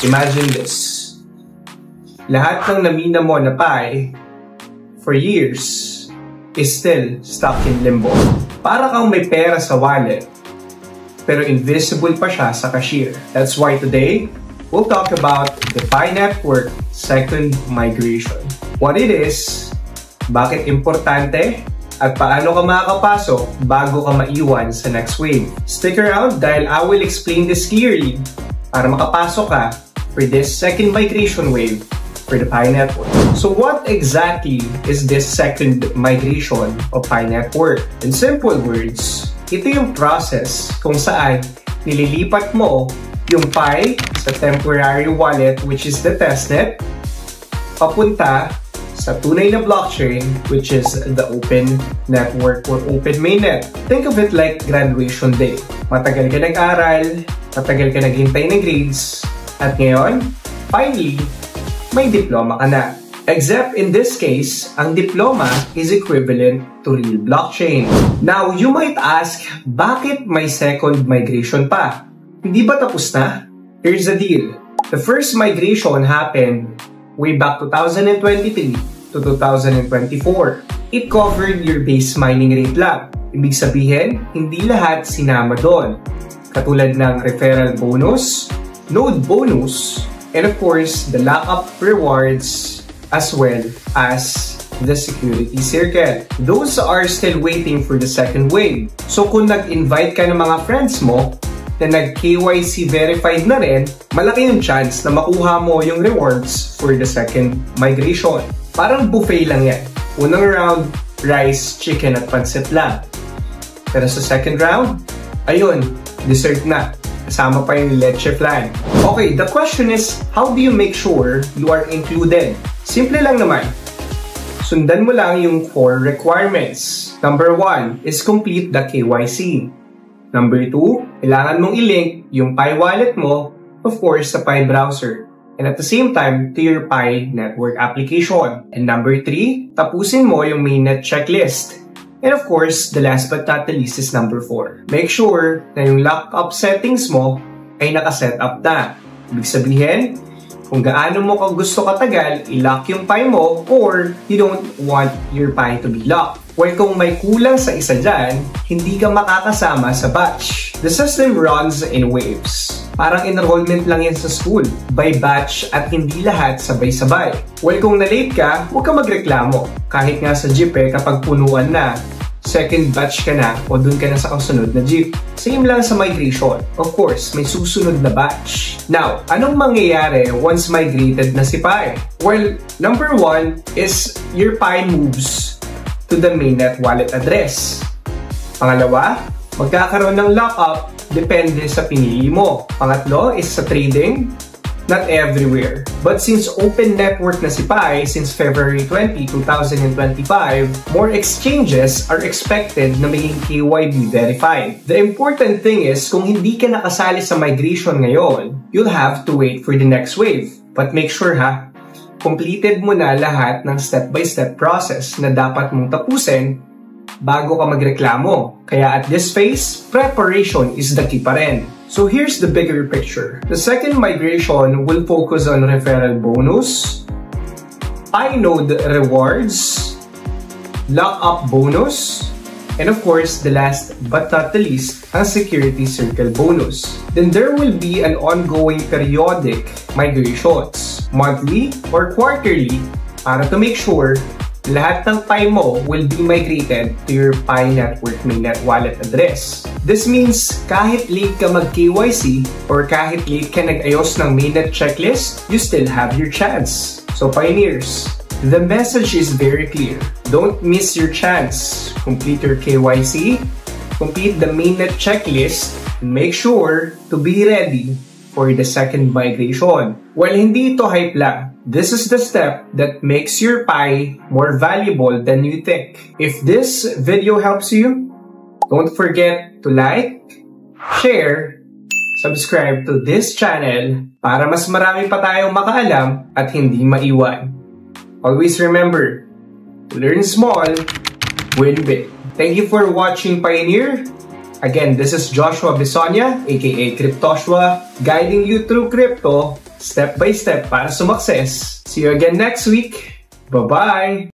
Imagine this. Lahat ng namina mo na Pi for years is still stuck in limbo. Para kang may pera sa wallet, pero invisible pa siya sa cashier. That's why today, we'll talk about the Pi Network second migration. What it is, bakit importante, at paano ka makakapasok bago ka maiwan sa next wave. Stick around dahil I will explain this clearly para makapasok ka for this second migration wave for the Pi Network. So what exactly is this second migration of Pi Network? In simple words, ito yung process kung saan nililipat mo yung Pi sa temporary wallet, which is the testnet, papunta sa tunay na blockchain, which is the open network or open mainnet. Think of it like graduation day. Matagal ka nag-aral, matagal ka naghintay ng grades, at ngayon, finally, may diploma ka na. Except in this case, ang diploma is equivalent to real blockchain. Now, you might ask, bakit may second migration pa? Hindi ba tapos na? Here's the deal. The first migration happened way back 2023 to 2024. It covered your base mining rate lang. Ibig sabihin, hindi lahat sinama doon. Katulad ng referral bonus, node bonus, and of course, the lockup rewards as well as the security circle. Those are still waiting for the second wave. So kung nag-invite ka ng mga friends mo na nag-KYC verified na rin, malaki yung chance na makuha mo yung rewards for the second migration. Parang buffet lang yan. Unang round, rice, chicken at pancit lang. Pero sa second round, ayun, dessert na. Kasama pa yung leche flan. Okay, the question is, how do you make sure you are included? Simple lang naman. Sundan mo lang yung 4 requirements. Number 1 is complete the KYC. Number 2, kailangan mong i-link yung Pi wallet mo, of course, sa Pi browser. And at the same time, to your Pi network application. And number 3, tapusin mo yung mainnet checklist. And of course, the last but not the least is number 4. Make sure na yung lockup settings mo ay nakaset up na. Ibig sabihin, kung gaano mo ka gusto katagal, i-lock yung Pi mo or you don't want your Pi to be locked. Well, kung may kulang sa isa dyan, hindi ka makakasama sa batch. The system runs in waves. Parang enrollment lang yan sa school. By batch at hindi lahat sabay-sabay. Well, kung na-late ka, huwag ka magreklamo. Kahit nga sa jeep kapag punuan na, second batch ka na o dun ka na sa kasunod na jeep. Same lang sa migration. Of course, may susunod na batch. Now, anong mangyayari once migrated na si Pi? Well, number 1 is your Pi moves to the mainnet wallet address. Pangalawa, magkakaroon ng lockup depende sa pinili mo. Pangatlo is sa trading, not everywhere. But since open network na si Pi since February 20, 2025, more exchanges are expected na maging KYB verified. The important thing is, kung hindi ka nakasali sa migration ngayon, you'll have to wait for the next wave. But make sure completed mo na lahat ng step-by-step process na dapat mong tapusin bago ka magreklamo. Kaya at this phase, preparation is the key pa rin. So here's the bigger picture. The second migration will focus on referral bonus, Pi node rewards, lockup bonus, and of course, the last but not the least, ang security circle bonus. Then there will be an ongoing periodic migrations, monthly or quarterly, para to make sure lahat ng Pi mo will be migrated to your Pi Network mainnet wallet address. This means kahit late ka mag-KYC or kahit late ka nag-ayos ng mainnet checklist, you still have your chance. So pioneers, the message is very clear. Don't miss your chance. Complete your KYC, complete the mainnet checklist, and make sure to be ready for the second migration. Well, hindi ito hype lang. This is the step that makes your Pi more valuable than you think. If this video helps you, don't forget to like, share, subscribe to this channel para mas marami pa tayong makaalam at hindi maiwan. Always remember, to learn small, win big. Thank you for watching, Pioneer. Again, this is Joshua Bisonia, aka Cryptoshua, guiding you through crypto step by step para sumakses. See you again next week. Bye-bye!